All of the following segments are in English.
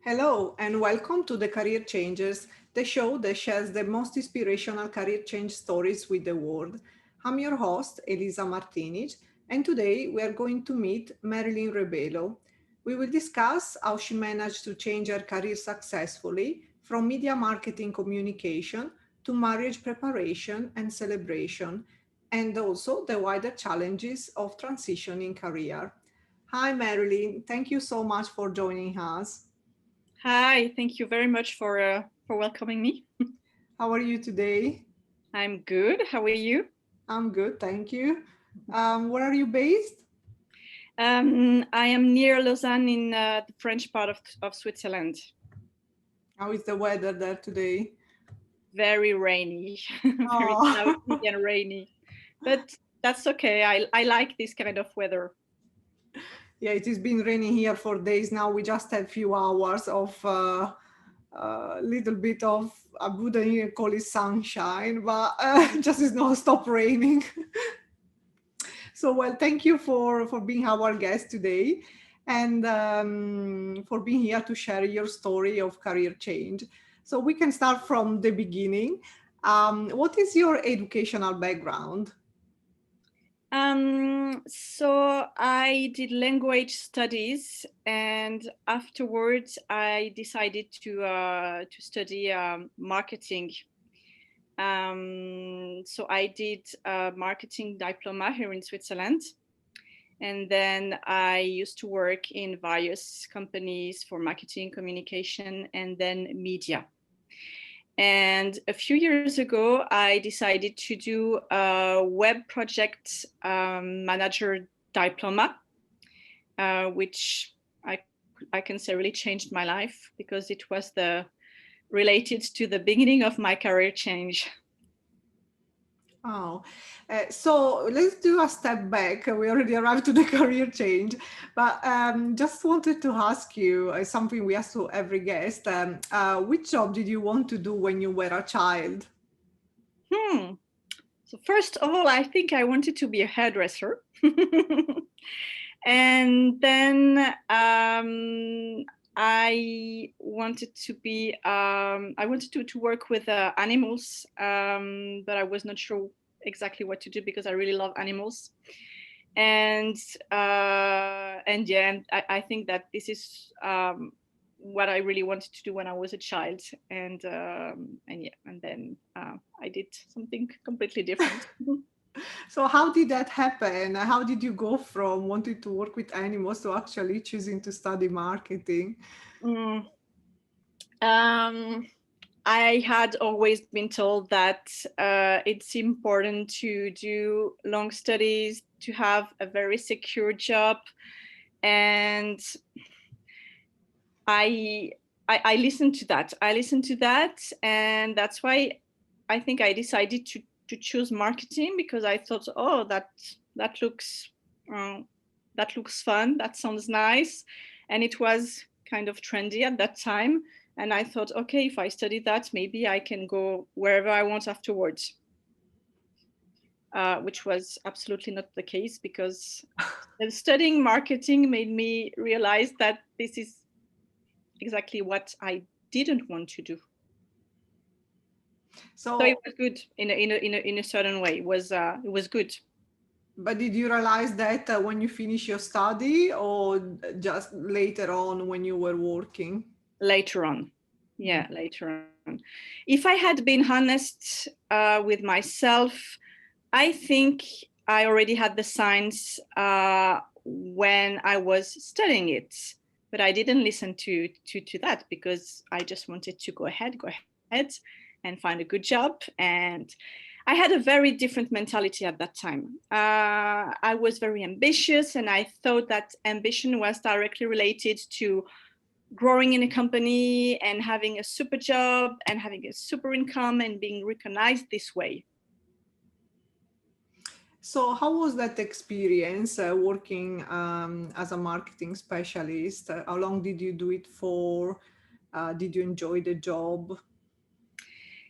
Hello, and welcome to the Career Changers, the show that shares the most inspirational career change stories with the world. I'm your host, Elisa Martinez, and today we are going to meet Marylin Rebelo. We will discuss how she managed to change her career successfully from media marketing communication to marriage preparation and celebration, and also the wider challenges of transitioning career. Hi, Marilyn. Thank you so much for joining us. Hi, thank you very much for welcoming me. How are you today? I'm good. How are you? I'm good, thank you. Where are you based? I am near Lausanne in the French part of Switzerland. How is the weather there today? Very rainy, very Oh, cloudy and rainy, but that's okay. I like this kind of weather. yeah, it has been raining here for days now. We just had few hours of little bit of, I wouldn't even call it sunshine, but just is not stop raining. So, well, thank you for being our guest today and for being here to share your story of career change. So, we can start from the beginning. What is your educational background? So I did language studies, and afterwards I decided to study marketing. So I did a marketing diploma here in Switzerland. And then I used to work in various companies for marketing, communication, and then media. And a few years ago, I decided to do a web project manager diploma, which I can say really changed my life because it was the related to the beginning of my career change. Oh, so let's do a step back. We already arrived to the career change, but just wanted to ask you something we ask to every guest. Which job did you want to do when you were a child? Hmm. So first of all, I think I wanted to be a hairdresser. And then I wanted to work with animals, but I was not sure exactly what to do because I really love animals. And yeah, and I think that this is what I really wanted to do when I was a child. And yeah, and then I did something completely different. So how did that happen? How did you go from wanting to work with animals to actually choosing to study marketing? Mm. Um, I had always been told that it's important to do long studies, to have a very secure job, and I, I listened to that. I listened to that, and that's why I think I decided to choose marketing because I thought, oh, that looks uh, that looks fun. That sounds nice, and it was kind of trendy at that time. And I thought, okay, if I study that, maybe I can go wherever I want afterwards, which was absolutely not the case because studying marketing made me realize that this is exactly what I didn't want to do. So it So, was good in a certain way. It was good but did you realize that when you finish your study or just later on when you were working? later on. Mm. Yeah, later on. If I had been honest with myself, I think I already had the signs when I was studying it, but I didn't listen to that because I just wanted to go ahead, and find a good job. And I had a very different mentality at that time. I was very ambitious, and I thought that ambition was directly related to growing in a company and having a super job and having a super income and being recognized this way. So, how was that experience working as a marketing specialist? How long did you do it for? Did you enjoy the job?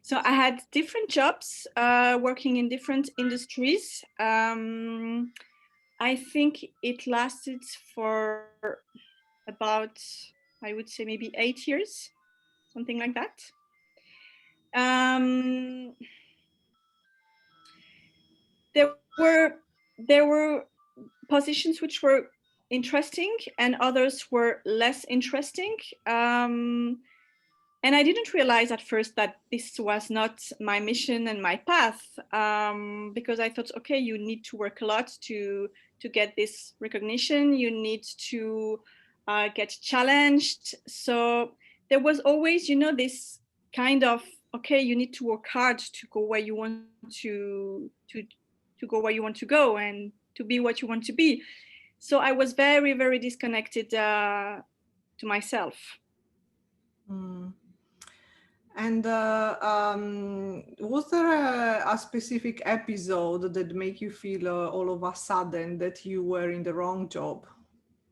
So I had different jobs working in different industries. I think it lasted for about I would say maybe 8 years, something like that. Um, there were positions which were interesting and others were less interesting. And I didn't realize at first that this was not my mission and my path, because I thought, okay, you need to work a lot to get this recognition. You need to get challenged. So there was always, this kind of, okay, you need to work hard to go where you want to go where you want to go and to be what you want to be. So I was very, very disconnected to myself. Mm. And was there a specific episode that make you feel all of a sudden that you were in the wrong job?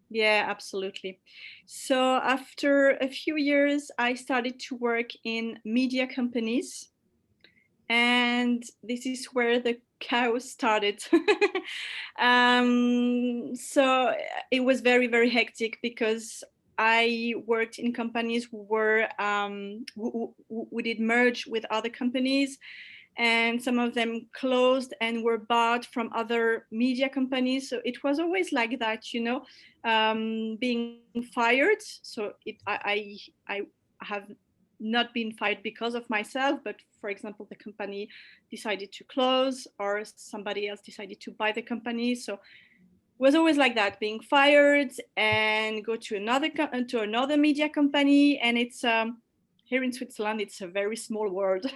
Yeah, absolutely. So after a few years, I started to work in media companies. And this is where the chaos started. So it was very, very hectic because I worked in companies who did merge with other companies, and some of them closed and were bought from other media companies. So it was always like that, being fired. So I have not been fired because of myself, but for example, the company decided to close or somebody else decided to buy the company. So it was always like that, being fired and go to another media company. And it's here in Switzerland, it's a very small world,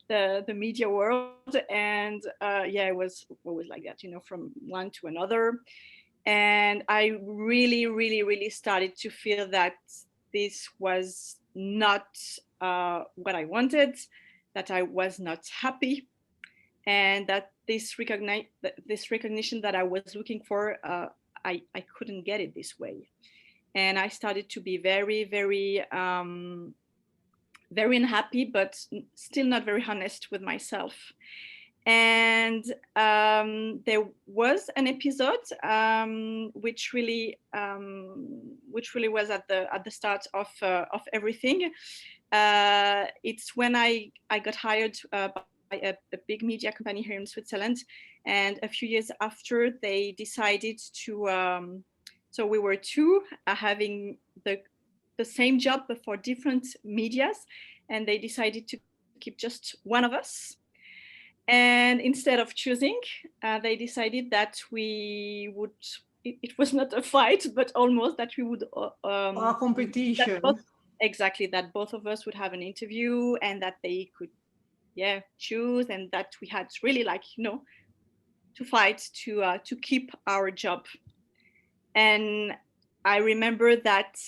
the media world. And yeah, it was always like that, from one to another. And I really, really, really started to feel that this was not what I wanted, that I was not happy, and that this recognition that I was looking for, I couldn't get it this way. And I started to be very, very, very unhappy, but still not very honest with myself. And there was an episode which really was at the start of everything. It's when I got hired by a big media company here in Switzerland, and a few years after they decided to. So we were two having the same job but for different medias, and they decided to keep just one of us. And instead of choosing, they decided that we would. It was not a fight, but almost that we would. Or a competition? Exactly, that both of us would have an interview, and that they could, yeah, choose, and that we had really, like, to fight to keep our job. And I remember that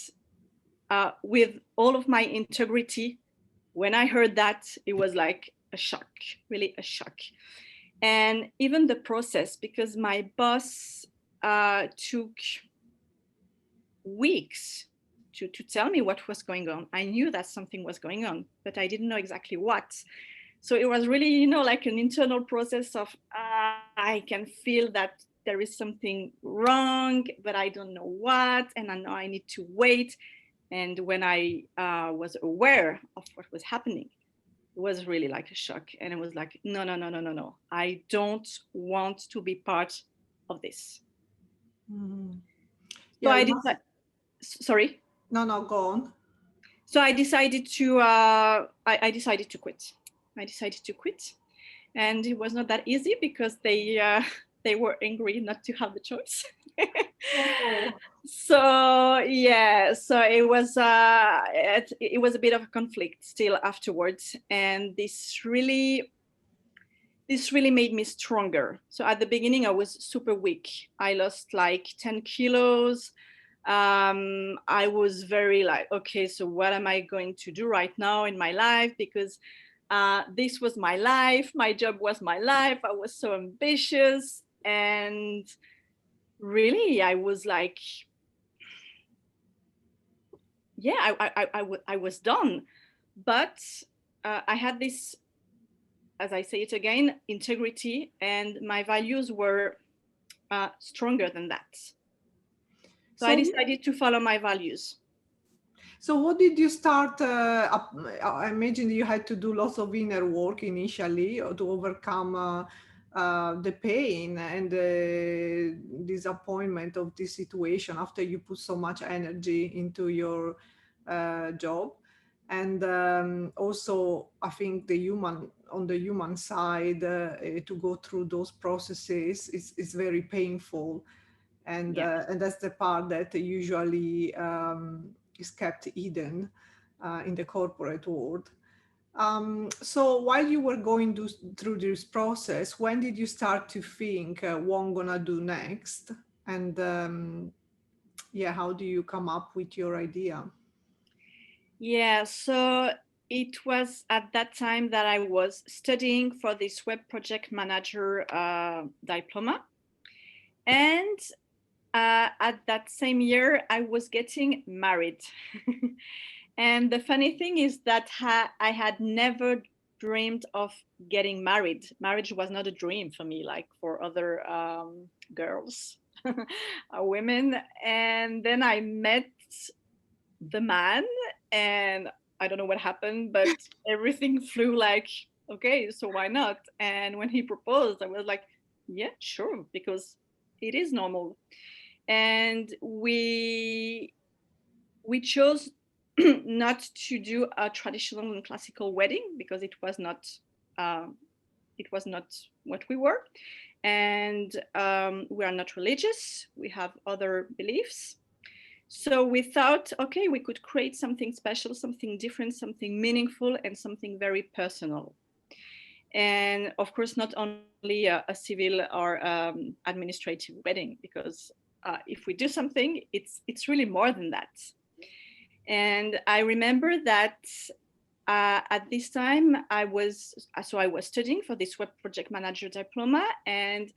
with all of my integrity, when I heard that, it was like a shock, really a shock. And even the process, because my boss took weeks to tell me what was going on. I knew that something was going on, but I didn't know exactly what. So it was really, like an internal process of I can feel that there is something wrong, but I don't know what, and I know I need to wait. And when I was aware of what was happening, it was really like a shock. And it was like, no, no, no, no, no, no. I don't want to be part of this. Mm. So Yeah, I it did must... that. Sorry. No, go on. So I decided to I decided to quit. I decided to quit, and it was not that easy because they were angry not to have the choice. Oh. So yeah, so it was a bit of a conflict still afterwards, and this really made me stronger. So at the beginning, I was super weak. I lost like 10 kilos. I was very like, okay, so what am I going to do right now in my life? Because this was my life. My job was my life. I was so ambitious. And really, I was like, yeah, I was done. But I had this, as I say it again, integrity, and my values were stronger than that. So I So decided to follow my values. So what did you start? I imagine you had to do lots of inner work initially to overcome the pain and the disappointment of this situation after you put so much energy into your job. And also, I think on the human side, to go through those processes is very painful, Yeah. and that's the part that usually is kept hidden in the corporate world. So while you were going through this process, when did you start to think what I'm gonna do next? And yeah, how do you come up with your idea? Yeah, so it was at that time that I was studying for this web project manager diploma. And at that same year, I was getting married. And the funny thing is that I had never dreamed of getting married. Marriage was not a dream for me, like for other girls, women. And then I met the man, and I don't know what happened, but everything flew like, okay, so why not? And when he proposed, I was like, yeah, sure, because it is normal. And we chose not to do a traditional and classical wedding because uh, it was not what we were, and we are not religious. We have other beliefs. So we thought, okay, we could create something special, something different, something meaningful, and something very personal. And of course, not only a civil or administrative wedding, because if we do something, it's really more than that. And I remember that at this time I was studying for this web project manager diploma, and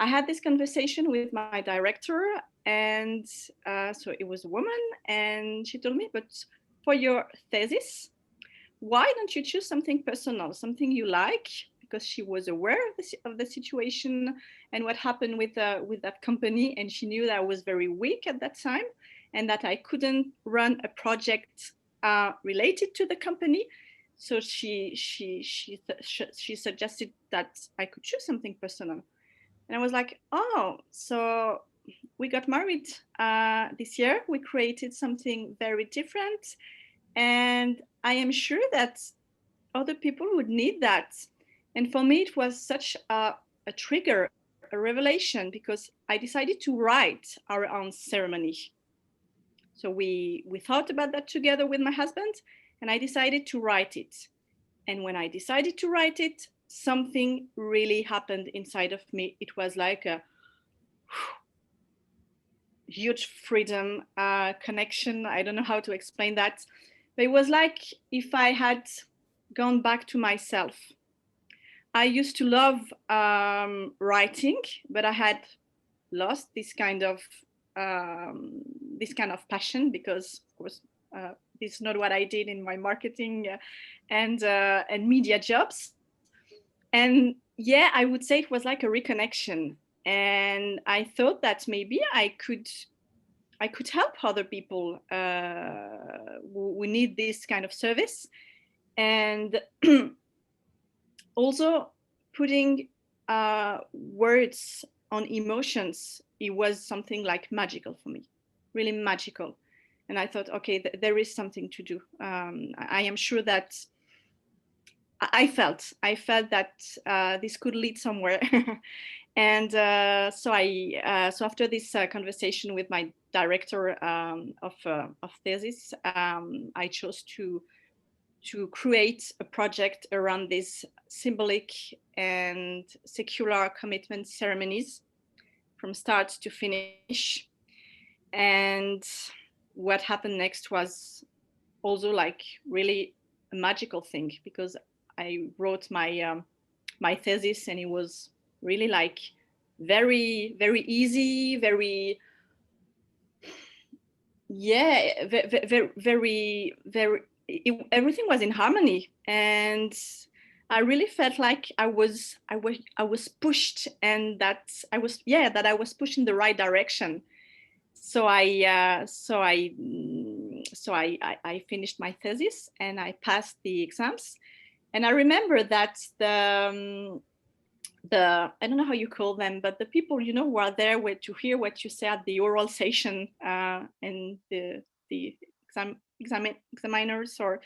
I had this conversation with my director, and so it was a woman, and she told me, but for your thesis, why don't you choose something personal, something you like? Because she was aware of the situation and what happened with that company, and she knew that I was very weak at that time, and that I couldn't run a project related to the company. So she suggested that I could choose something personal, and I was like, oh, so we got married this year. We created something very different, and I am sure that other people would need that. And for me, it was such a trigger, a revelation, because I decided to write our own ceremony. So we thought about that together with my husband, and I decided to write it. And when I decided to write it, something really happened inside of me. It was like a huge freedom, connection. I don't know how to explain that, but it was like if I had gone back to myself. I used to love writing, but I had lost this kind of passion because, of course, this is not what I did in my marketing and media jobs. And yeah, I would say it was like a reconnection. And I thought that maybe I could help other people who need this kind of service. And also putting words on emotions, it was something like magical for me, really magical. And I thought, okay, there is something to do. I am sure that I felt that this could lead somewhere. And so after this conversation with my director of thesis, I chose to create a project around these symbolic and secular commitment ceremonies from start to finish. And what happened next was also like really a magical thing, because I wrote my thesis, and it was really like very, very easy, very, yeah, very, everything was in harmony. And I really felt like I was pushed, and that I was pushed in the right direction. So I so I finished my thesis and I passed the exams. And I remember that the I don't know how you call them, but the people, you know, who are there to hear what you say at the oral session, and the examiners, or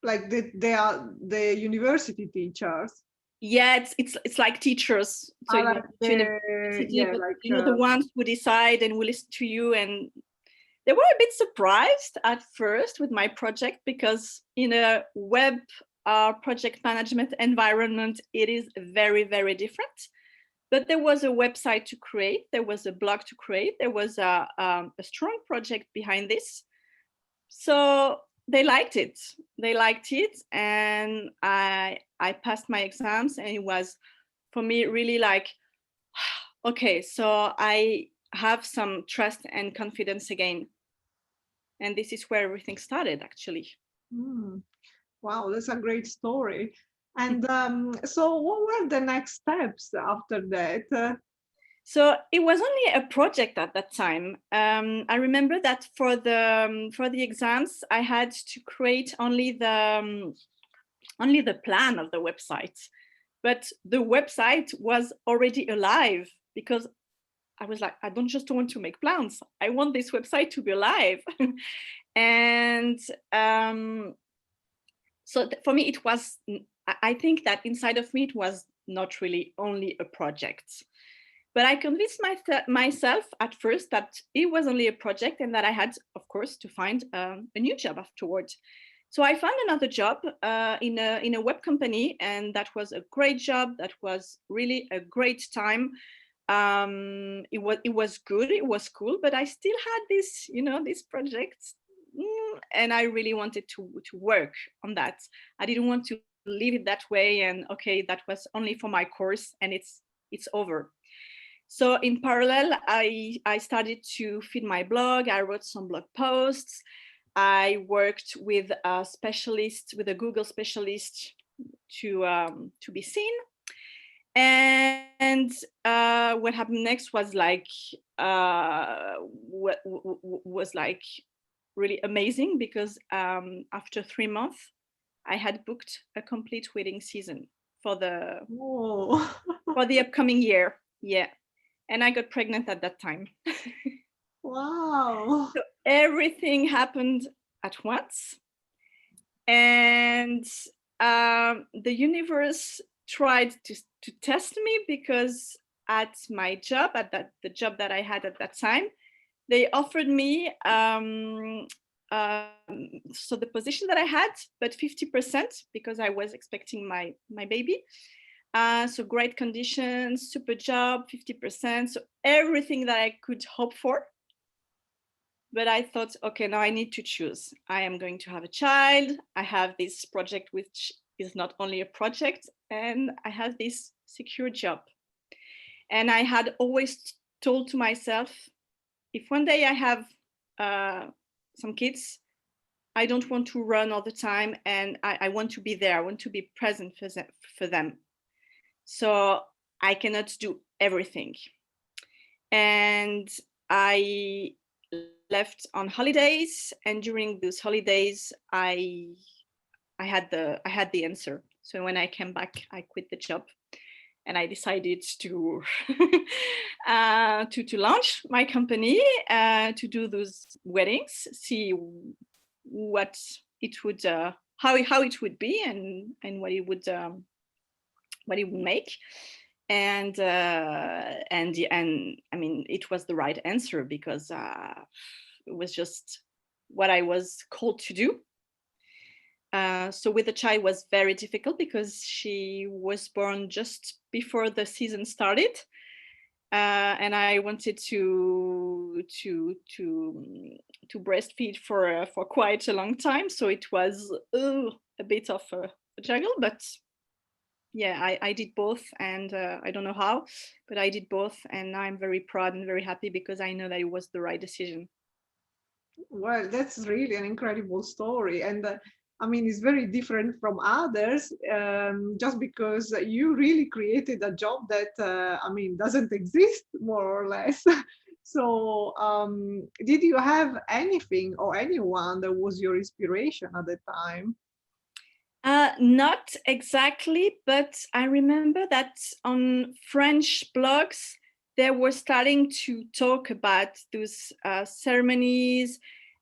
Like they are the university teachers. yeah, it's like teachers. So I in like a the, university, yeah, but like you know, the ones who decide and will listen to you. And they were a bit surprised at first with my project, because in a web project management environment, it is very, very different. But there was a website to create, there was a blog to create, there was a strong project behind this. So they liked it. They liked it, and I passed my exams, and it was for me really like, okay, so I have some trust and confidence again. And this is where everything started, actually. mm, wow, that's a great story. And so what were the next steps after that? So it was only a project at that time. I remember that for the exams, I had to create only the plan of the website, but the website was already alive, because I was like, I don't just want to make plans. I want this website to be alive. And so for me, it was, I think that inside of me, it was not really only a project. But I convinced myself at first that it was only a project, and that I had, of course, to find a new job afterwards. So I found another job in a web company, and that was a great job. That was really a great time. It was good. It was cool. But I still had this, you know, this project, and I really wanted to work on that. I didn't want to leave it that way. And okay, that was only for my course, and it's over. So in parallel, I started to feed my blog. I wrote some blog posts. I worked with a specialist, with a Google specialist, to be seen. And what happened next was like was like really amazing, because after 3 months, I had booked a complete wedding season for Oh, the upcoming year. Yeah. And I got pregnant at that time. wow. So everything happened at once. And the universe tried to test me, because at my job, the job that I had at that time, they offered me so the position that I had, but 50%, because I was expecting my baby. So great conditions, super job, 50%, so everything that I could hope for. But I thought, okay, now I need to choose. I am going to have a child. I have this project, which is not only a project, and I have this secure job. And I had always told to myself, if one day I have some kids, I don't want to run all the time, and I want to be there. I want to be present for them. So I cannot do everything. And I left on holidays, and during those holidays, I had the answer. So when I came back, I quit the job, and I decided to to launch my company, to do those weddings, see what it would how it would be, and what it would make. And I mean, it was the right answer, because it was just what I was called to do. So with the child was very difficult, because she was born just before the season started, and I wanted to breastfeed for quite a long time. So it was a bit of a juggle, but yeah, I did both, and I don't know how, but I did both, and now I'm very proud and very happy, because I know that it was the right decision. Well, that's really an incredible story. And I mean, it's very different from others, just because you really created a job that, I mean, doesn't exist, more or less. So, did you have anything or anyone that was your inspiration at the time? Not exactly, but I remember that on French blogs, they were starting to talk about those ceremonies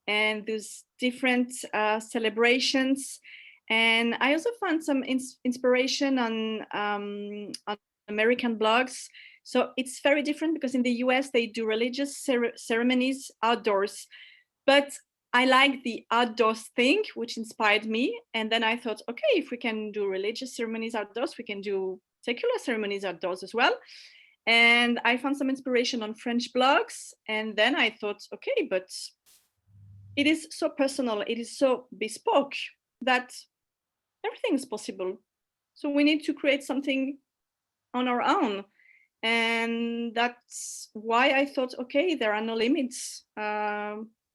and those different celebrations. And I also found some inspiration on American blogs. So it's very different because in the US, they do religious ceremonies outdoors. But I like the outdoors thing, which inspired me. And then I thought, okay, if we can do religious ceremonies outdoors, we can do secular ceremonies outdoors as well. And I found some inspiration on French blogs. And then I thought, okay, but it is so personal, it is so bespoke that everything is possible. So we need to create something on our own. And that's why I thought, okay, there are no limits.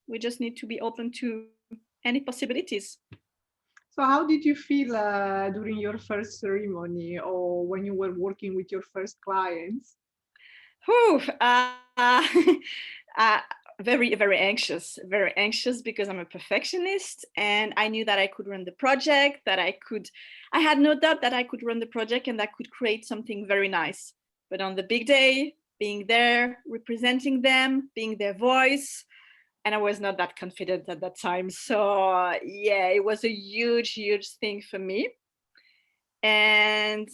We just need to be open to any possibilities. So, how did you feel during your first ceremony or when you were working with your first clients? Whew, uh, very anxious because I'm a perfectionist and I knew that I could run the project, I had no doubt that I could run the project and that could create something very nice. But on the big day, being there, representing them, being their voice, and I was not that confident at that time. So yeah, it was a huge thing for me. And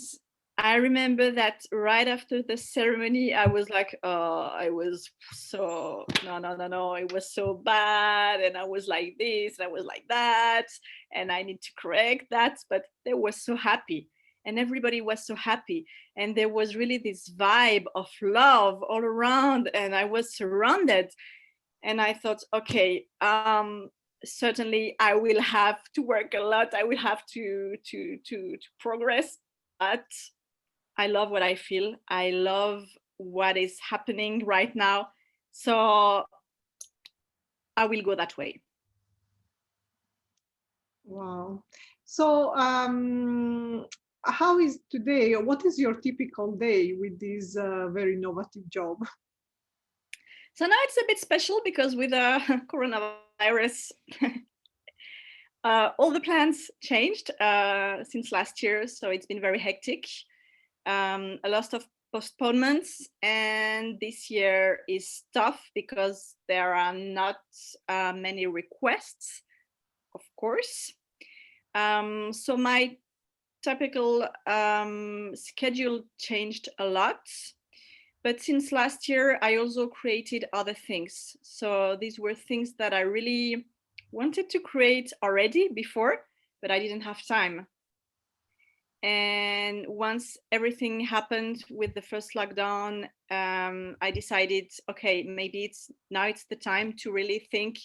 I remember that right after the ceremony, I was like, oh, I was so, no, it was so bad. And I was like this, and I was like that, and I need to correct that. But they were so happy, and everybody was so happy. And there was really this vibe of love all around, and I was surrounded. And I thought, okay, certainly I will have to work a lot. I will have to progress, but I love what I feel. I love what is happening right now. So I will go that way. Wow. So, how is today? What is your typical day with this very innovative job? So now it's a bit special because with coronavirus, all the plans changed since last year. So it's been very hectic. A lot of postponements, and this year is tough because there are not many requests, of course. So my typical schedule changed a lot. But since last year, I also created other things. So these were things that I really wanted to create already before, but I didn't have time. And once everything happened with the first lockdown, I decided, okay, maybe it's the time to really think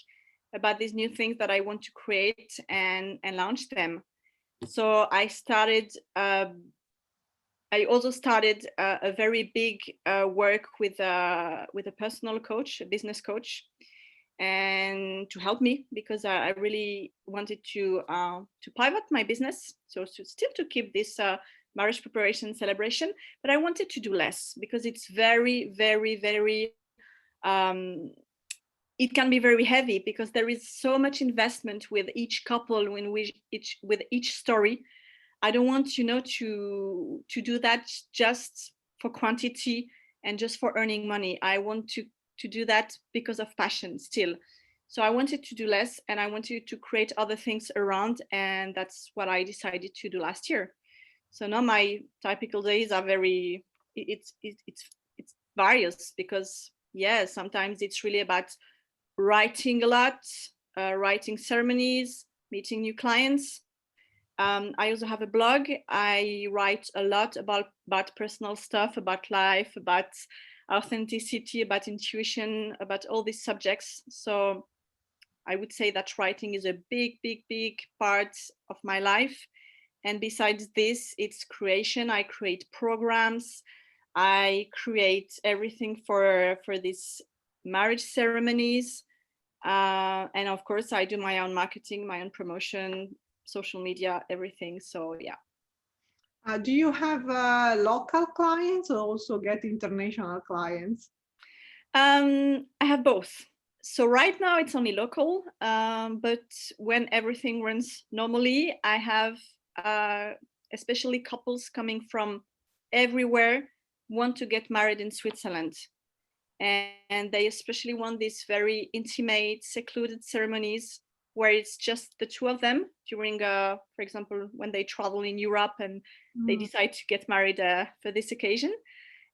about these new things that I want to create and launch them. So I also started a very big work with a personal coach, a business coach, and to help me because I really wanted to pivot my business, so still to keep this marriage preparation celebration, but I wanted to do less because it's very it can be very heavy because there is so much investment with each couple with each story. I don't want to do that just for quantity and just for earning money. I want to do that because of passion still. So I wanted to do less and I wanted to create other things around, and that's what I decided to do last year. So now my typical days are very it's various because yeah, sometimes it's really about writing a lot, writing ceremonies, meeting new clients. I also have a blog. I write a lot about personal stuff, about life, about authenticity, about intuition, about all these subjects. So I would say that writing is a big part of my life. And besides this, it's creation. I create programs. I create everything for these marriage ceremonies. And of course, I do my own marketing, my own promotion, social media, everything. So yeah. Do you have local clients or also get international clients? I have both. So right now it's only local, but when everything runs normally, I have especially couples coming from everywhere want to get married in Switzerland. And they especially want these very intimate, secluded ceremonies where it's just the two of them during, for example, when they travel in Europe and they decide to get married for this occasion.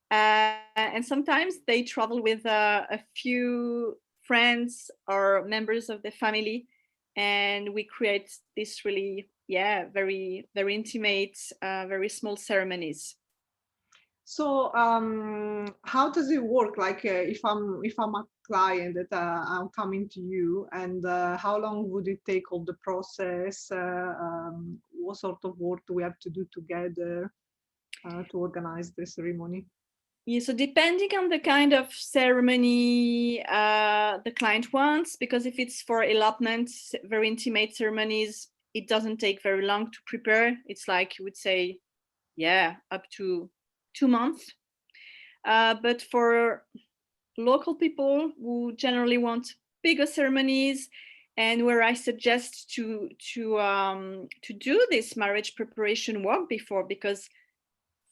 And sometimes they travel with a few friends or members of the family, and we create this really, very, very intimate, very small ceremonies. So how does it work? Like if I'm a client that I'm coming to you, and how long would it take all the process? What sort of work do we have to do together to organize the ceremony? Yeah, so depending on the kind of ceremony the client wants, because if it's for elopement, very intimate ceremonies, it doesn't take very long to prepare. It's like you would say, up to 2 months. But for local people who generally want bigger ceremonies, and where I suggest to do this marriage preparation work before, because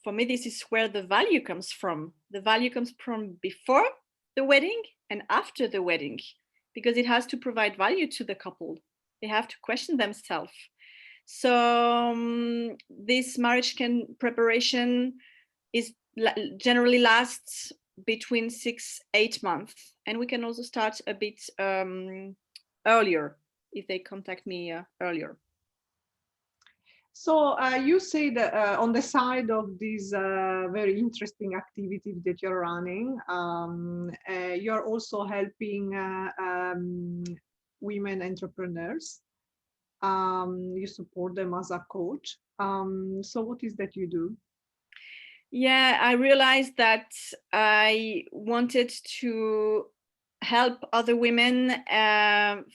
for me this is where the value comes from. The value comes from before the wedding and after the wedding, because it has to provide value to the couple. They have to question themselves. So this marriage can preparation is generally lasts between 6-8 months, and we can also start a bit earlier if they contact me earlier. So you say that on the side of this very interesting activity that you're running, you're also helping women entrepreneurs. You support them as a coach. So what is that you do? Yeah, I realized that I wanted to help other women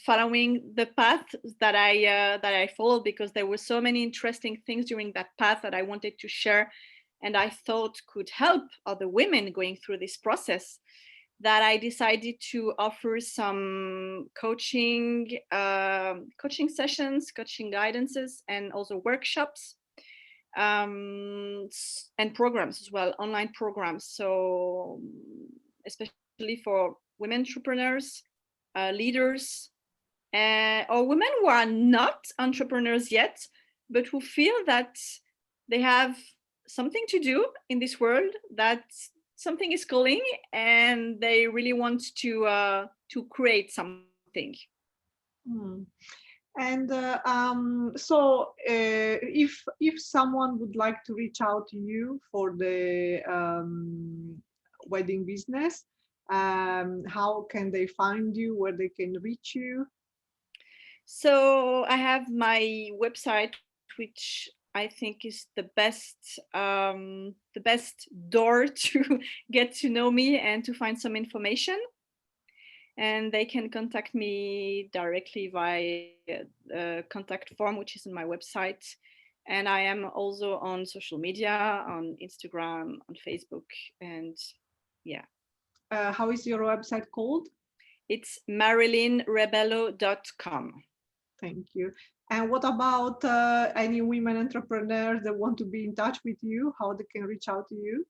following the path that I followed, because there were so many interesting things during that path that I wanted to share, and I thought could help other women going through this process, that I decided to offer some coaching sessions, coaching guidances, and also workshops, and programs as well, online programs. So especially for women entrepreneurs, leaders, or women who are not entrepreneurs yet, but who feel that they have something to do in this world, that something is calling, and they really want to create something. Hmm. And so, if someone would like to reach out to you for the wedding business, how can they find you? Where they can reach you? So I have my website, which I think is the best door to get to know me and to find some information. And they can contact me directly via contact form, which is on my website. And I am also on social media, on Instagram, on Facebook, and yeah. How is your website called? It's marylinrebelo.com. Thank you. And what about any women entrepreneurs that want to be in touch with you? How they can reach out to you?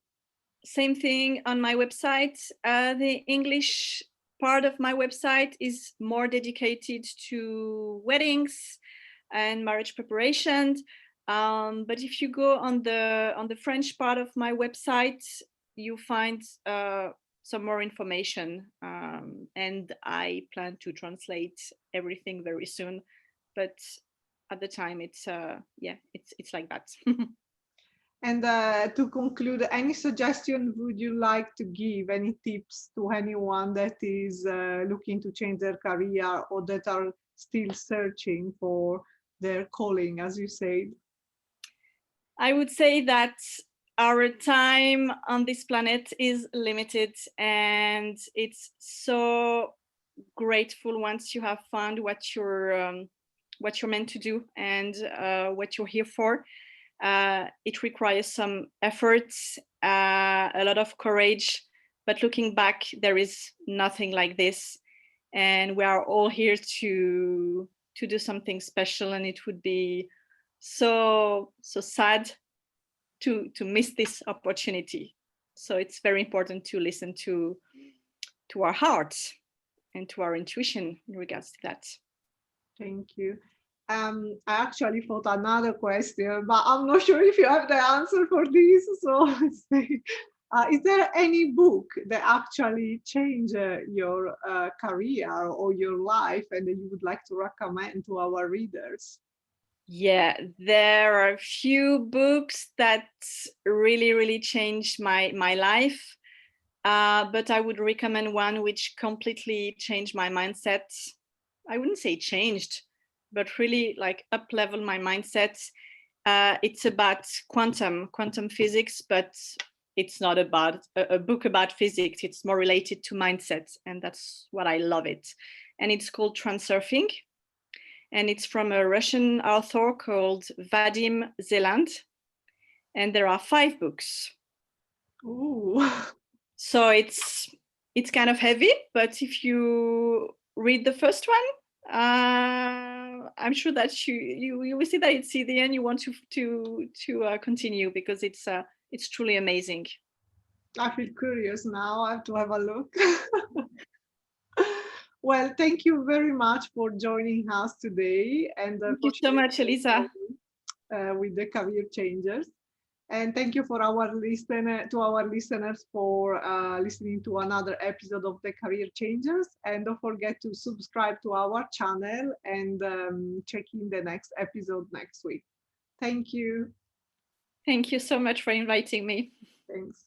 Same thing on my website. The English part of my website is more dedicated to weddings and marriage preparation. But if you go on the French part of my website, you find some more information. And I plan to translate everything very soon. But at the time, it's like that. And to conclude, any suggestion would you like to give? Any tips to anyone that is looking to change their career or that are still searching for their calling, as you said? I would say that our time on this planet is limited, and it's so grateful once you have found what you're meant to do, and what you're here for. It requires some effort, a lot of courage, But looking back, there is nothing like this. And we are all here to do something special. And it would be so sad to miss this opportunity. So it's very important to listen to our hearts and to our intuition in regards to that. Thank you. I actually thought another question, but I'm not sure if you have the answer for this. So let's say, is there any book that actually changed your career or your life and that you would like to recommend to our readers? Yeah, there are a few books that really changed my life. But I would recommend one which completely changed my mindset. I wouldn't say changed, but really like up-leveled my mindset. It's about quantum physics, but it's not about a book about physics. It's more related to mindset, and that's what I love it. And it's called Transurfing, and it's from a Russian author called Vadim Zeland, and there are 5 books. Ooh. So it's kind of heavy, but if you read the first one, I'm sure that you will see that it's the end. You want to continue because it's truly amazing. I feel curious now. I have to have a look. Well, thank you very much for joining us today and Thank for you so sharing much, your Elisa. story, with the career changers. And thank you for our listeners for listening to another episode of the Career Changers. And don't forget to subscribe to our channel and check in the next episode next week. Thank you. Thank you so much for inviting me. Thanks.